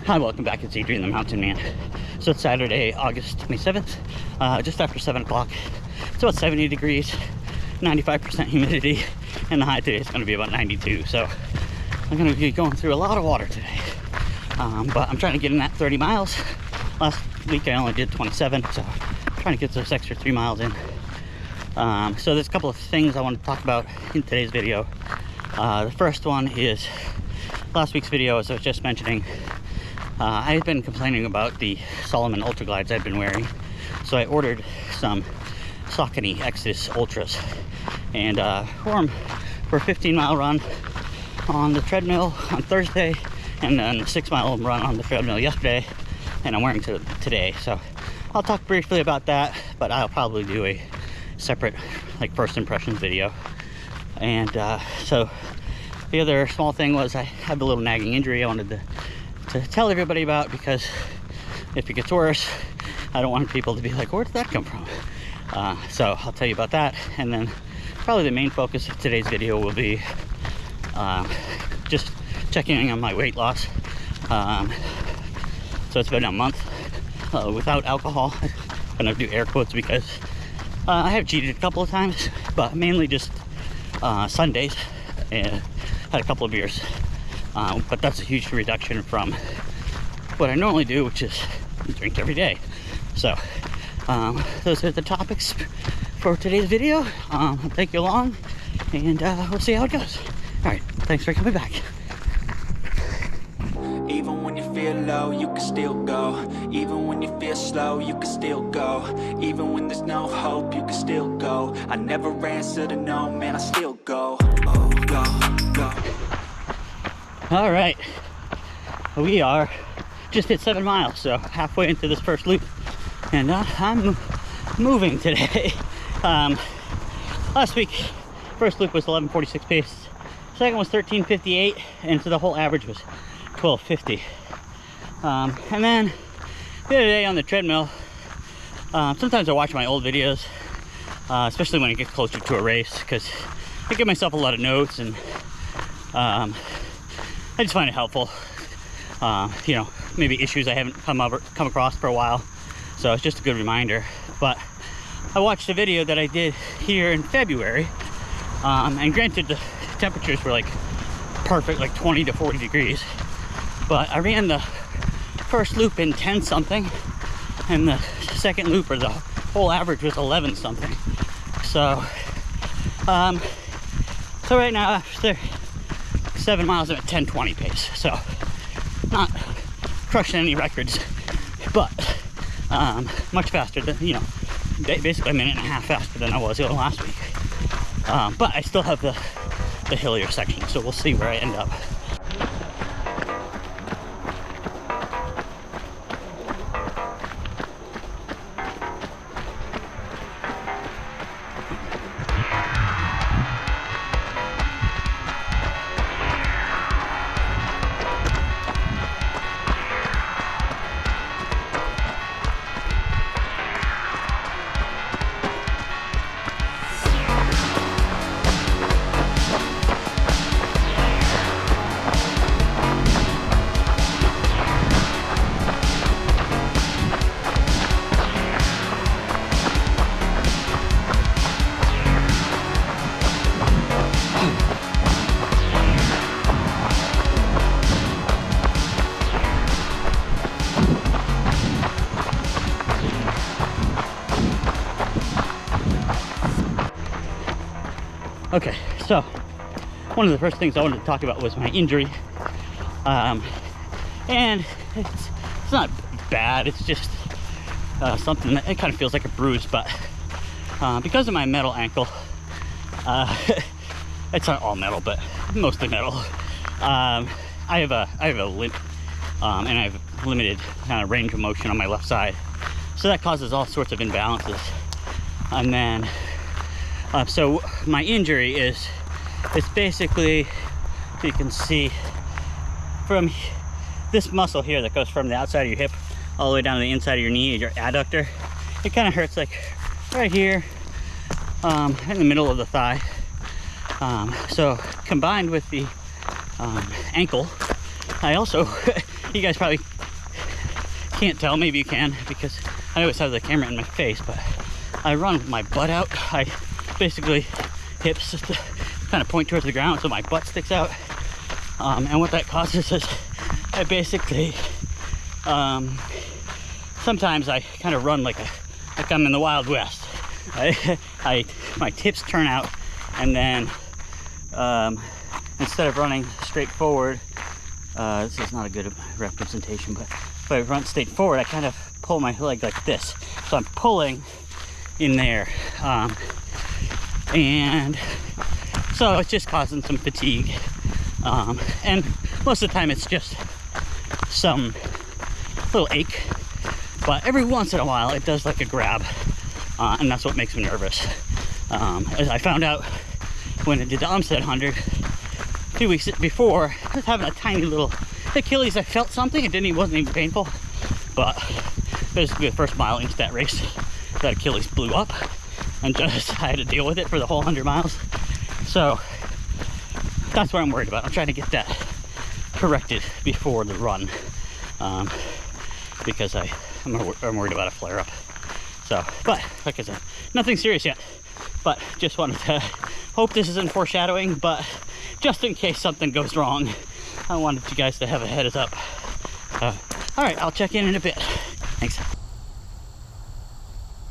Hi, welcome back. It's Adrian the Mountain Man. So it's Saturday, August 27th, just after 7 o'clock. It's about 70 degrees, 95% humidity, and the high today is going to be about 92. So I'm going to be going through a lot of water today. But I'm trying to get in that 30 miles. Last week I only did 27, so I'm trying to get those extra 3 miles in. So there's a couple of things I want to talk about in today's video. The first one is last week's video, as I was just mentioning. I've been complaining about the Salomon Ultra Glides I've been wearing, so I ordered some Saucony Xodus Ultras and wore them for a 15-mile run on the treadmill on Thursday, and then a 6-mile run on the treadmill yesterday, and I'm wearing them today. So I'll talk briefly about that, but I'll probably do a separate like first impressions video. And so the other small thing was I have a little nagging injury I wanted to tell everybody about, because if it gets worse, I don't want people to be like, where did that come from? So I'll tell you about that, and then probably the main focus of today's video will be just checking on my weight loss. So it's been a month without alcohol. I'm gonna do air quotes because I have cheated a couple of times, but mainly just Sundays, and had a couple of beers. But that's a huge reduction from what I normally do, which is drink every day. So those are the topics for today's video. I'll take you along, and we'll see how it goes. All right, thanks for coming back. Even when you feel low, you can still go. Even when you feel slow, you can still go. Even when there's no hope, you can still go. I never answer to no, man, I still go. Oh, go, go. All right, we are just hit 7 miles, so halfway into this first loop, and I'm moving today. Last week, first loop was 11:46 pace, second was 13:58, and so the whole average was 12:50. And then the other day on the treadmill, sometimes I watch my old videos, especially when it gets closer to a race, because I give myself a lot of notes, and I just find it helpful. You know, maybe issues I haven't come across for a while, so it's just a good reminder. But I watched a video that I did here in February, and granted the temperatures were like perfect, like 20 to 40 degrees, but I ran the first loop in 10 something, and the second loop, or the whole average, was 11 something. So so right now, after 7 miles, I'm at 10:20 pace, so not crushing any records, but much faster than, you know, basically a minute and a half faster than I was last week. But I still have the hillier section, so we'll see where I end up. Okay, so one of the first things I wanted to talk about was my injury, and it's not bad. It's just something that, it kind of feels like a bruise, but because of my metal ankle, it's not all metal, but mostly metal. I have a limp, and I have limited kind of range of motion on my left side, so that causes all sorts of imbalances. And then so my injury is, it's basically, if you can see, from this muscle here that goes from the outside of your hip all the way down to the inside of your knee, your adductor. It kind of hurts like right here, in the middle of the thigh. So combined with the ankle, I also, you guys probably can't tell, maybe you can, because I always have the camera in my face, but I run with my butt out. I basically, hips just kind of point towards the ground so my butt sticks out. And what that causes is I basically, sometimes I kind of run like I'm in the Wild West. My hips turn out, and then instead of running straight forward, this is not a good representation, but if I run straight forward, I kind of pull my leg like this. So I'm pulling in there. And so it's just causing some fatigue. And most of the time it's just some little ache. But every once in a while it does like a grab. And that's what makes me nervous. As I found out when I did the Umstead 100, 2 weeks before, I was having a tiny little Achilles. I felt something. It wasn't even painful, but basically the first mile into that race, that Achilles blew up, and just I had to deal with it for the whole 100 miles. So that's what I'm worried about. I'm trying to get that corrected before the run, because I'm worried about a flare-up. So, but like I said, nothing serious yet. But just wanted to hope this isn't foreshadowing, but just in case something goes wrong, I wanted you guys to have a heads up. All right, I'll check in a bit. Thanks.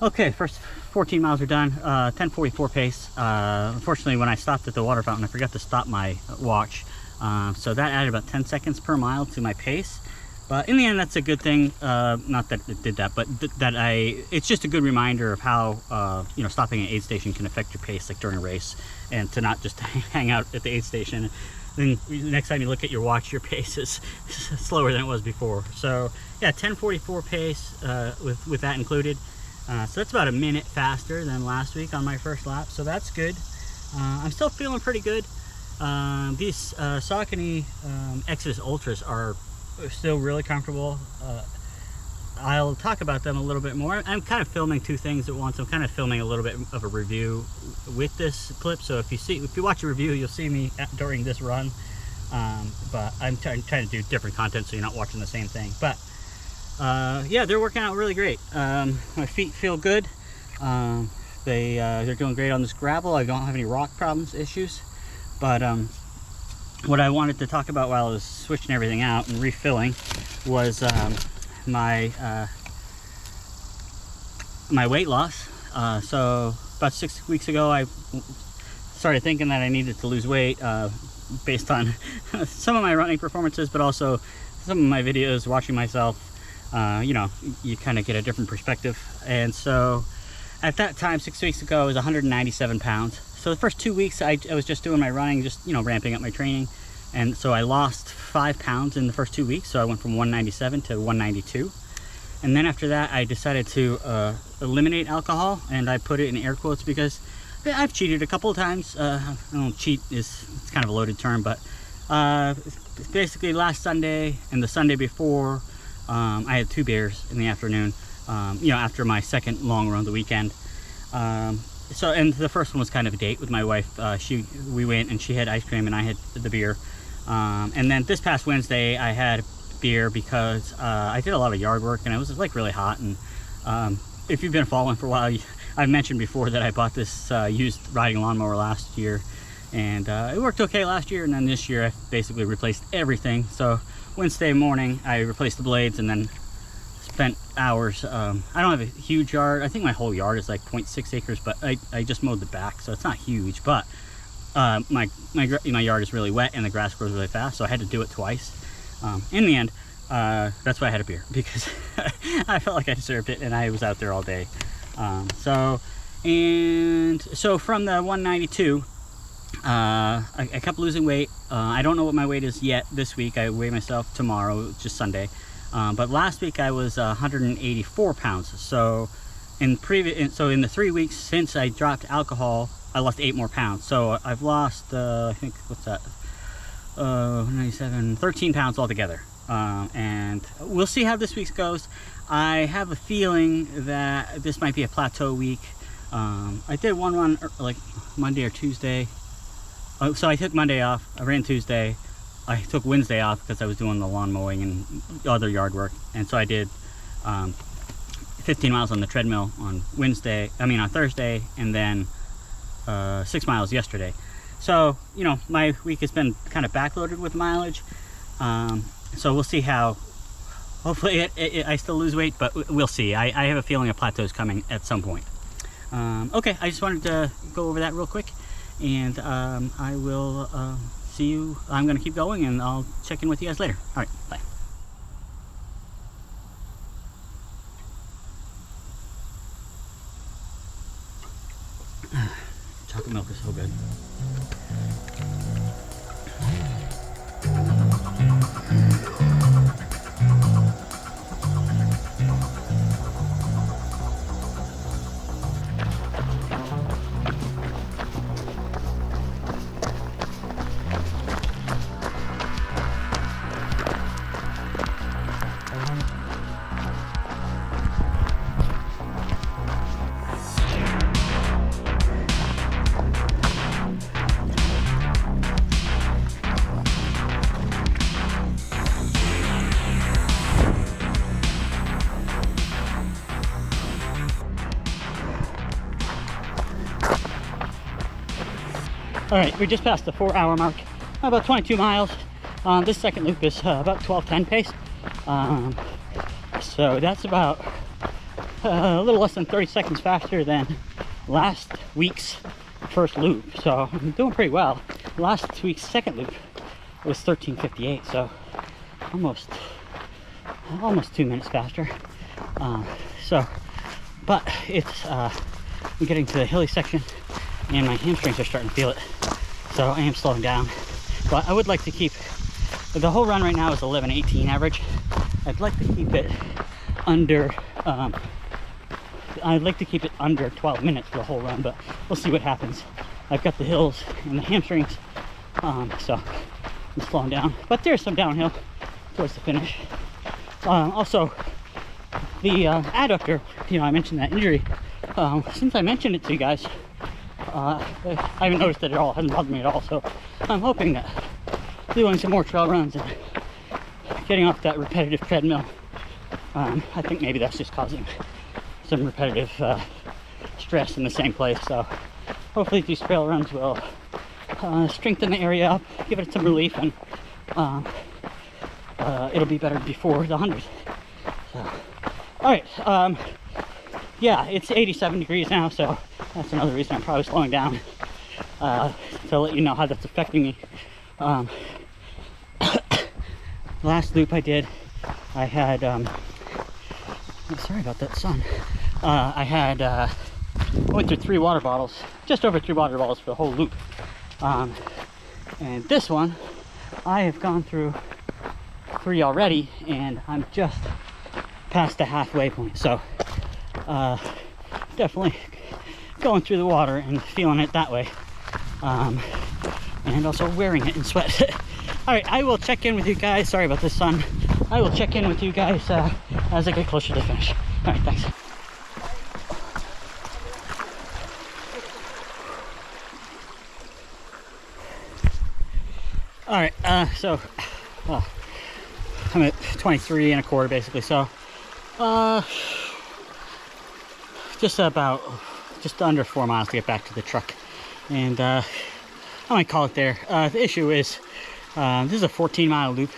Okay, first 14 miles are done. 10:44 pace. Unfortunately, when I stopped at the water fountain, I forgot to stop my watch. So that added about 10 seconds per mile to my pace. But in the end, that's a good thing. Not that it did that, but it's just a good reminder of how, you know, stopping at an aid station can affect your pace, like during a race, and to not just hang out at the aid station. Then the next time you look at your watch, your pace is slower than it was before. So yeah, 10:44 pace with that included. So that's about a minute faster than last week on my first lap. So that's good. I'm still feeling pretty good. These Saucony Xodus Ultras are still really comfortable. I'll talk about them a little bit more. I'm kind of filming two things at once. I'm kind of filming a little bit of a review with this clip. So if you watch a review, you'll see me during this run. But I'm trying to do different content, so you're not watching the same thing. But yeah, they're working out really great. My feet feel good. They're doing great on this gravel. I don't have any rock problems, issues. But what I wanted to talk about while I was switching everything out and refilling was my weight loss. So about 6 weeks ago, I started thinking that I needed to lose weight based on some of my running performances, but also some of my videos, watching myself. You know, you kind of get a different perspective. And so at that time, 6 weeks ago, I was 197 pounds. So the first 2 weeks, I was just doing my running, just, you know, ramping up my training. And so I lost 5 pounds in the first 2 weeks. So I went from 197 to 192. And then after that, I decided to eliminate alcohol. And I put it in air quotes because I've cheated a couple of times. I don't cheat, it's kind of a loaded term, but basically last Sunday and the Sunday before, I had 2 beers in the afternoon, you know, after my second long run of the weekend. So, and the first one was kind of a date with my wife. We went and she had ice cream and I had the beer. And then this past Wednesday I had beer because I did a lot of yard work and it was like really hot. And if you've been following for a while, I've mentioned before that I bought this used riding lawnmower last year. And it worked okay last year, and then this year I basically replaced everything. So Wednesday morning I replaced the blades and then spent hours. I don't have a huge yard. I think my whole yard is like 0.6 acres, but I just mowed the back, so it's not huge. But my yard is really wet and the grass grows really fast, so I had to do it twice. In the end, that's why I had a beer, because I felt like I deserved it and I was out there all day. So from the 192, I kept losing weight. I don't know what my weight is yet this week. I weigh myself tomorrow, just Sunday. But last week I was 184 pounds. So in the 3 weeks since I dropped alcohol, I lost 8 more pounds. So I've lost, I think, what's that? 13 pounds altogether. And we'll see how this week goes. I have a feeling that this might be a plateau week. I did one run like Monday or Tuesday. So I took Monday off, I ran Tuesday, I took Wednesday off because I was doing the lawn mowing and other yard work, and so I did 15 miles on the treadmill on on Thursday, and then 6 miles yesterday. So, you know, my week has been kind of backloaded with mileage. So we'll see how, hopefully I still lose weight, but we'll see. I have a feeling a plateau is coming at some point. Okay, I just wanted to go over that real quick, and I will see you. I'm going to keep going, and I'll check in with you guys later. All right, bye. Chocolate milk is so good. All right, we just passed the 4-hour mark, about 22 miles. This second loop is about 12:10 pace. So that's about a little less than 30 seconds faster than last week's first loop. So I'm doing pretty well. Last week's second loop was 13:58, so almost 2 minutes faster. But it's I'm getting to the hilly section, and my hamstrings are starting to feel it, so I am slowing down. But I would like to keep, the whole run right now is 11:18 average. I'd like to keep it under 12 minutes for the whole run, but we'll see what happens. I've got the hills and the hamstrings, so I'm slowing down, but there's some downhill towards the finish. Also, the adductor, you know, I mentioned that injury. Since I mentioned it to you guys, I haven't noticed it at all. It hasn't bothered me at all. So I'm hoping that doing some more trail runs and getting off that repetitive treadmill, I think maybe that's just causing some repetitive stress in the same place. So hopefully these trail runs will strengthen the area up, give it some relief, and it'll be better before the 100. So, all right. Yeah, it's 87 degrees now, so that's another reason I'm probably slowing down, to let you know how that's affecting me. Last loop I did, I had, sorry about that sun. I went through 3 water bottles, just over 3 water bottles for the whole loop. And this one, I have gone through 3 already, and I'm just past the halfway point. So, definitely going through the water and feeling it that way, and also wearing it in sweat. All right, I will check in with you guys. Sorry about this sun. I will check in with you guys as I get closer to the finish. All right, thanks. All right, so I'm at 23 1/4 basically. So just under 4 miles to get back to the truck, and I might call it there. The issue is this is a 14-mile loop,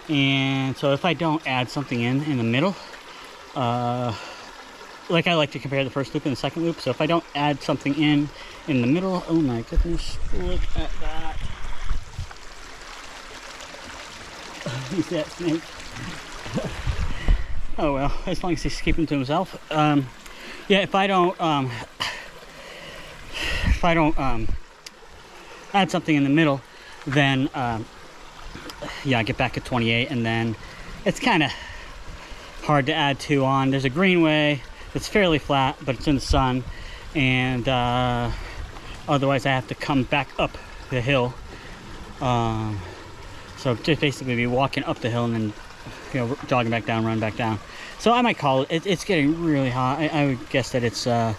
and so if I don't add something in the middle, like I like to compare the first loop and the second loop, so if I don't add something in the middle, oh my goodness, look at that. You see that snake? Oh well, as long as he's keeping to himself. Yeah, if I don't add something in the middle, then yeah, I get back at 28, and then it's kind of hard to add 2 on. There's a greenway that's fairly flat, but it's in the sun, and otherwise I have to come back up the hill. So just basically be walking up the hill and then, you know, jogging back down, run back down. So I might call it. It's getting really hot. I would guess that it's at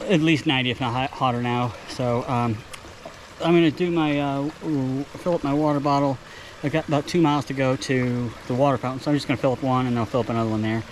least 90, if not hotter now. So I'm gonna do my fill up my water bottle, I've got about 2 miles to go to the water fountain, so I'm just going to fill up one and then I'll fill up another one there.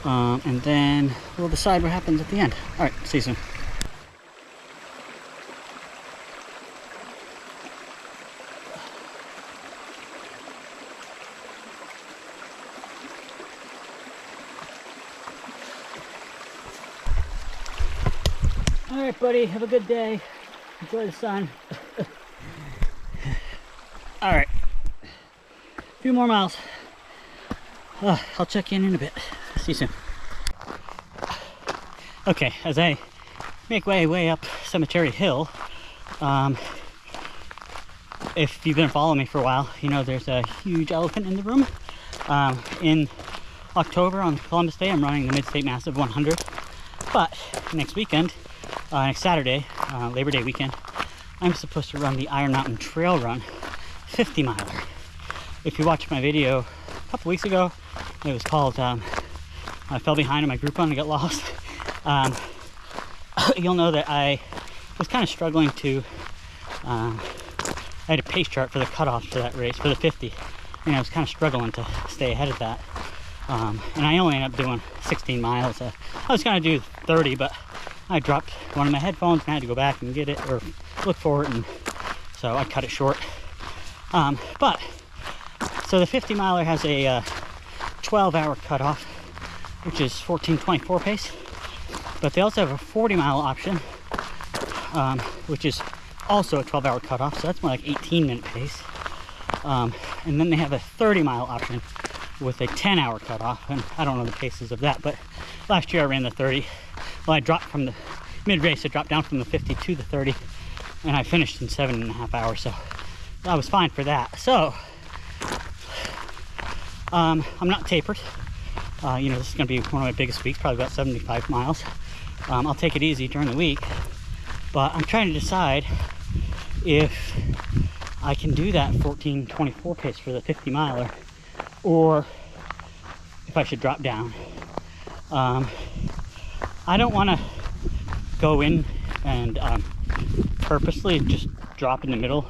And then we'll decide what happens at the end. All right, see you soon. All right, buddy, have a good day. Enjoy the sun. All right, a few more miles. I'll check in a bit. See you soon. Okay, as I make way up Cemetery Hill, if you've been following me for a while, you know there's a huge elephant in the room. In October on Columbus Day, I'm running the Mid-State Massive 100, but next weekend, next Saturday, Labor Day weekend, I'm supposed to run the Iron Mountain Trail Run 50 miler. If you watched my video a couple weeks ago, it was called I fell behind in my group run and got lost. You'll know that I was kind of struggling to I had a pace chart for the cutoff for that race, for the 50, and I was kind of struggling to stay ahead of that. And I only ended up doing 16 miles. I was going to do 30, but I dropped one of my headphones and I had to go back and get it or look for it, and so I cut it short. But so the 50 miler has a 12-hour cutoff, which is 14:24 pace, but they also have a 40-mile option, which is also a 12-hour cutoff, so that's more like 18-minute pace. And then they have a 30-mile option with a 10-hour cutoff, and I don't know the paces of that, but last year I ran the 30. Well, I dropped from the mid-race, I dropped down from the 50 to the 30, and I finished in 7.5 hours, so I was fine for that. So I'm not tapered. You know, this is going to be one of my biggest weeks, probably about 75 miles. I'll take it easy during the week, but I'm trying to decide if I can do that 14:24 pace for the 50 miler, or if I should drop down. I don't want to go in and purposely just drop in the middle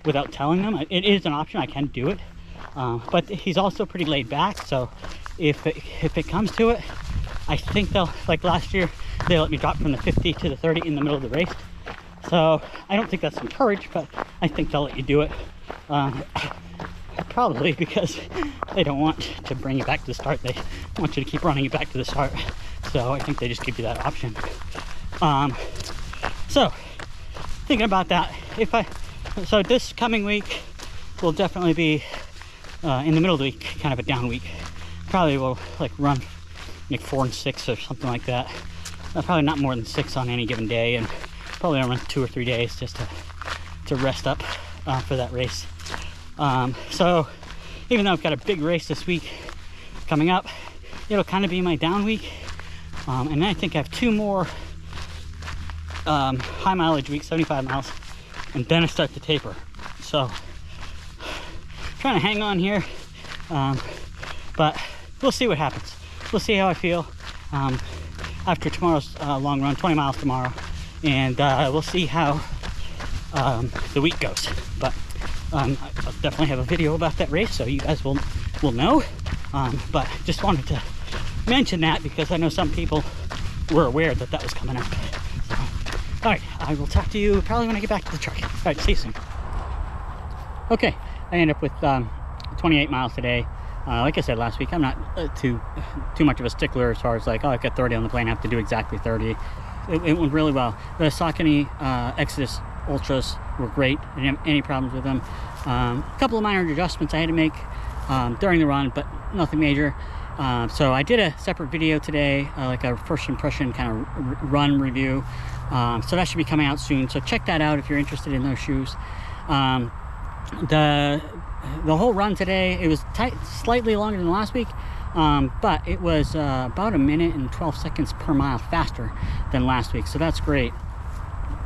without telling them. It is an option, I can do it, but he's also pretty laid back, so if it comes to it, I think they'll, like last year, they let me drop from the 50 to the 30 in the middle of the race. So I don't think that's encouraged, but I think they'll let you do it. Probably because they don't want to bring you back to the start. They want you to keep running you back to the start. So I think they just give you that option. So thinking about that, so this coming week will definitely be in the middle of the week, kind of a down week. Probably will like run like 4 and 6 or something like that. Probably not more than 6 on any given day, and probably I'll run 2 or 3 days just to rest up for that race. So even though I've got a big race this week coming up, it'll kind of be my down week. And then I think I have 2 more high mileage weeks, 75 miles, and then I start to taper. So trying to hang on here, but we'll see what happens. We'll see how I feel after tomorrow's long run, 20 miles tomorrow, and we'll see how the week goes. But I'll definitely have a video about that race, so you guys will know. But just wanted to mention that because I know some people were aware that was coming up. So, all right, I will talk to you probably when I get back to the truck. All right, see you soon. Okay, I ended up with 28 miles today. Like I said last week, I'm not too much of a stickler as far as like, oh, I've got 30 on the plane, I have to do exactly 30. It went really well. The Saucony Xodus Ultras were great. I didn't have any problems with them. A couple of minor adjustments I had to make during the run, but nothing major. So I did a separate video today, like a first impression kind of run review. So that should be coming out soon. So check that out if you're interested in those shoes. The whole run today, it was slightly longer than last week, but it was about 1 minute and 12 seconds per mile faster than last week. So that's great.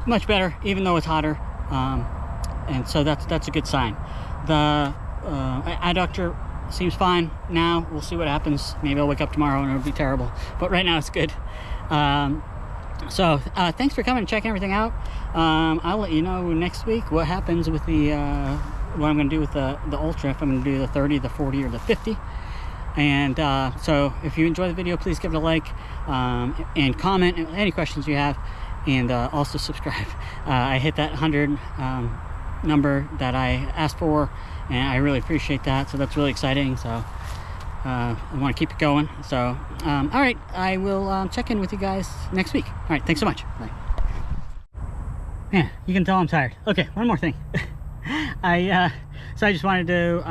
Much better, even though it's hotter. And so that's a good sign. The eye doctor seems fine now. We'll see what happens. Maybe I'll wake up tomorrow and it'll be terrible, but right now it's good. So thanks for coming and checking everything out. I'll let you know next week what happens with the what I'm going to do with the Ultra, if I'm going to do the 30, the 40, or the 50. And so if you enjoy the video, please give it a like, and comment any questions you have, and also subscribe. I hit that 100 number that I asked for, and I really appreciate that, so that's really exciting. So I want to keep it going. So all right, I will check in with you guys next week. All right, thanks so much. Bye. Man, you can tell I'm tired. Okay, one more thing. So I just wanted to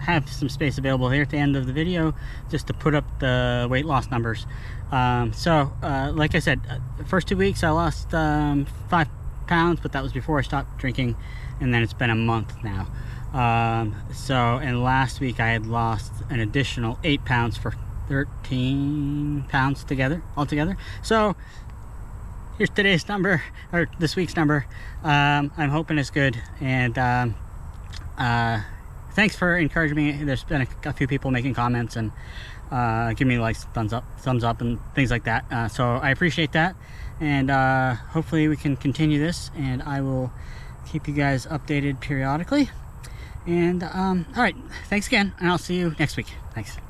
have some space available here at the end of the video just to put up the weight loss numbers. Like I said, the first 2 weeks I lost 5 pounds, but that was before I stopped drinking, and then it's been a month now. And last week I had lost an additional 8 pounds for 13 pounds altogether. So here's today's number, or this week's number. I'm hoping it's good, and thanks for encouraging me. There's been a few people making comments and giving me likes, thumbs up and things like that, so I appreciate that, and hopefully we can continue this, and I will keep you guys updated periodically. And all right, thanks again, and I'll see you next week. Thanks.